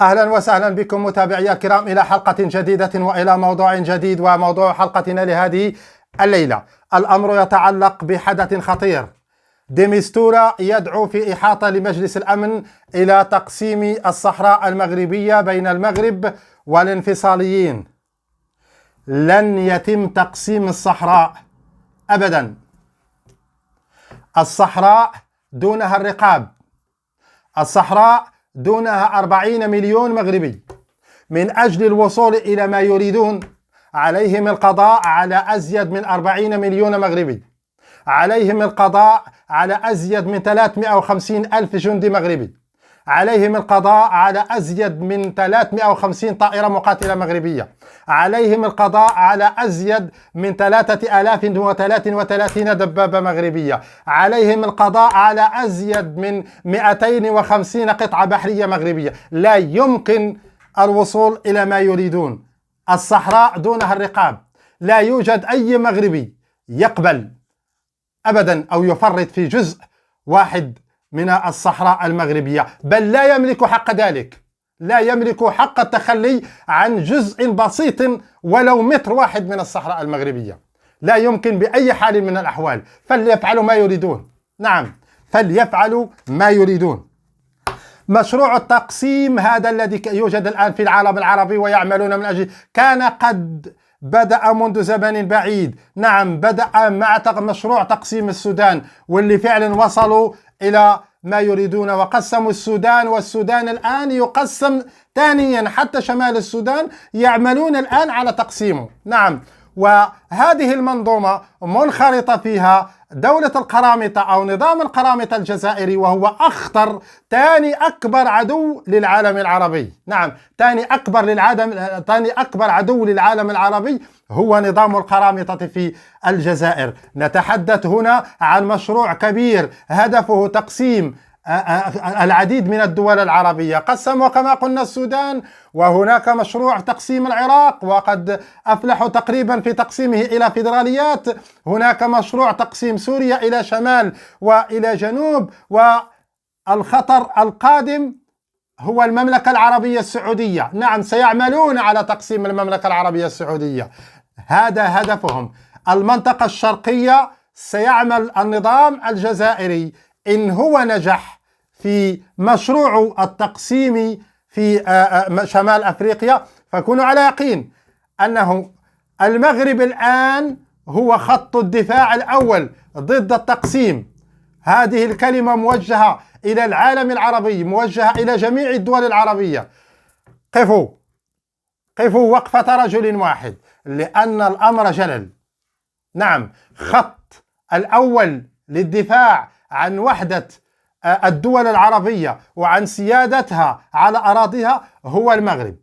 أهلا وسهلا بكم متابعي الكرام إلى حلقة جديدة وإلى موضوع جديد. وموضوع حلقتنا لهذه الليلة الأمر يتعلق بحدث خطير. دي ميستورا يدعو في إحاطة لمجلس الأمن إلى تقسيم الصحراء المغربية بين المغرب والانفصاليين. لن يتم تقسيم الصحراء أبدا. الصحراء دونها الرقاب، الصحراء دونها 40 مليون مغربي. من أجل الوصول إلى ما يريدون عليهم القضاء على أزيد من 40 مليون مغربي، عليهم القضاء على أزيد من 350 ألف جندي مغربي، عليهم القضاء على أزيد من 350 طائرة مقاتلة مغربية، عليهم القضاء على أزيد من 3033 دبابة مغربية، عليهم القضاء على أزيد من 250 قطعة بحرية مغربية. لا يمكن الوصول إلى ما يريدون. الصحراء دونها الرقاب. لا يوجد أي مغربي يقبل أبدا أو يفرط في جزء واحد من الصحراء المغربية، بل لا يملك حق ذلك، لا يملك حق التخلي عن جزء بسيط ولو متر واحد من الصحراء المغربية. لا يمكن بأي حال من الأحوال. فليفعلوا ما يريدون، نعم فليفعلوا ما يريدون. مشروع التقسيم هذا الذي يوجد الآن في العالم العربي ويعملون من أجله كان قد بدأ منذ زمن بعيد. نعم بدأ مع مشروع تقسيم السودان، واللي فعلا وصلوا إلى ما يريدون وقسموا السودان، والسودان الآن يقسم ثانيا. حتى شمال السودان يعملون الآن على تقسيمه. نعم، وهذه المنظومة منخرطة فيها دولة القرامطة أو نظام القرامطة الجزائري، وهو أخطر ثاني أكبر عدو للعالم العربي. نعم، ثاني أكبر عدو للعالم العربي هو نظام القرامطة في الجزائر. نتحدث هنا عن مشروع كبير هدفه تقسيم العديد من الدول العربية. قسموا كما قلنا السودان، وهناك مشروع تقسيم العراق وقد أفلحوا تقريبا في تقسيمه إلى فيدراليات. هناك مشروع تقسيم سوريا إلى شمال وإلى جنوب، والخطر القادم هو المملكة العربية السعودية. نعم سيعملون على تقسيم المملكة العربية السعودية، هذا هدفهم. المنطقة الشرقية سيعمل النظام الجزائري إن هو نجح في مشروع التقسيم في شمال أفريقيا، فكونوا على يقين أنه المغرب الآن هو خط الدفاع الأول ضد التقسيم. هذه الكلمة موجهة إلى العالم العربي، موجهة إلى جميع الدول العربية. قفوا وقفة رجل واحد، لأن الأمر جلل. نعم، خط الأول للدفاع عن وحدة الدول العربية وعن سيادتها على أراضيها هو المغرب.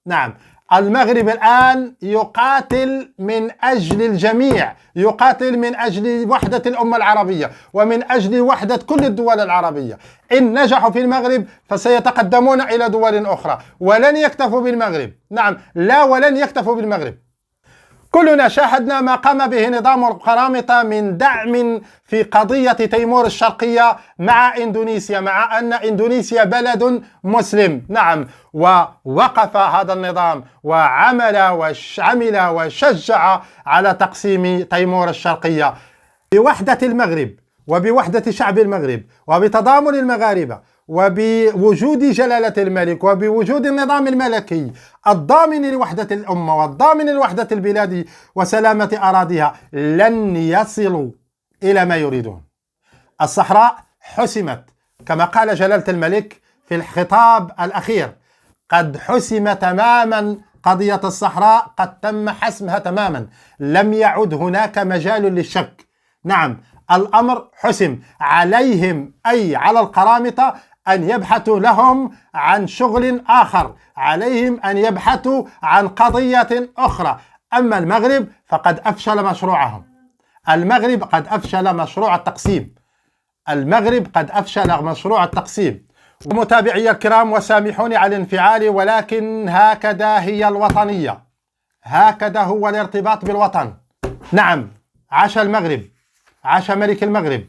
نعم، المغرب الآن يقاتل من أجل الجميع، يقاتل من أجل وحدة الأمة العربية ومن أجل وحدة كل الدول العربية. إن نجحوا في المغرب فسيتقدمون إلى دول أخرى، ولن يكتفوا بالمغرب. نعم، لا، ولن يكتفوا بالمغرب. كلنا شاهدنا ما قام به نظام القرامطة من دعم في قضية تيمور الشرقية مع إندونيسيا، مع أن إندونيسيا بلد مسلم. نعم، ووقف هذا النظام وعمل وشجع على تقسيم تيمور الشرقية. بوحدة المغرب وبوحدة شعب المغرب وبتضامن المغاربة وبوجود جلالة الملك وبوجود النظام الملكي الضامن لوحدة الأمة والضامن لوحدة البلاد وسلامة أراضيها، لن يصلوا إلى ما يريدون. الصحراء حسمت كما قال جلالة الملك في الخطاب الأخير، قد حسم تماما قضية الصحراء، قد تم حسمها تماما، لم يعد هناك مجال للشك. نعم، الأمر حسم. عليهم أي على القرامطة أن يبحثوا لهم عن شغل آخر، عليهم أن يبحثوا عن قضية أخرى. أما المغرب فقد أفشل مشروعهم. المغرب قد أفشل مشروع التقسيم. المغرب قد أفشل مشروع التقسيم. متابعي الكرام، وسامحوني على الانفعال، ولكن هكذا هي الوطنية، هكذا هو الارتباط بالوطن. نعم، عاش المغرب، عاش ملك المغرب،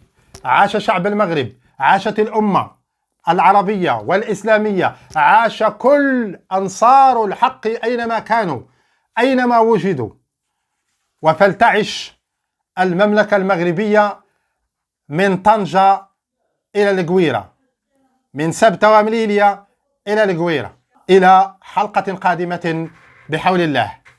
عاش شعب المغرب، عاشت الأمة. العربية والإسلامية، عاش كل أنصار الحق أينما كانوا أينما وجدوا. وفلتعش المملكة المغربية من طنجة إلى القويرة، من سبتة ومليلية إلى القويرة. إلى حلقة قادمة بحول الله.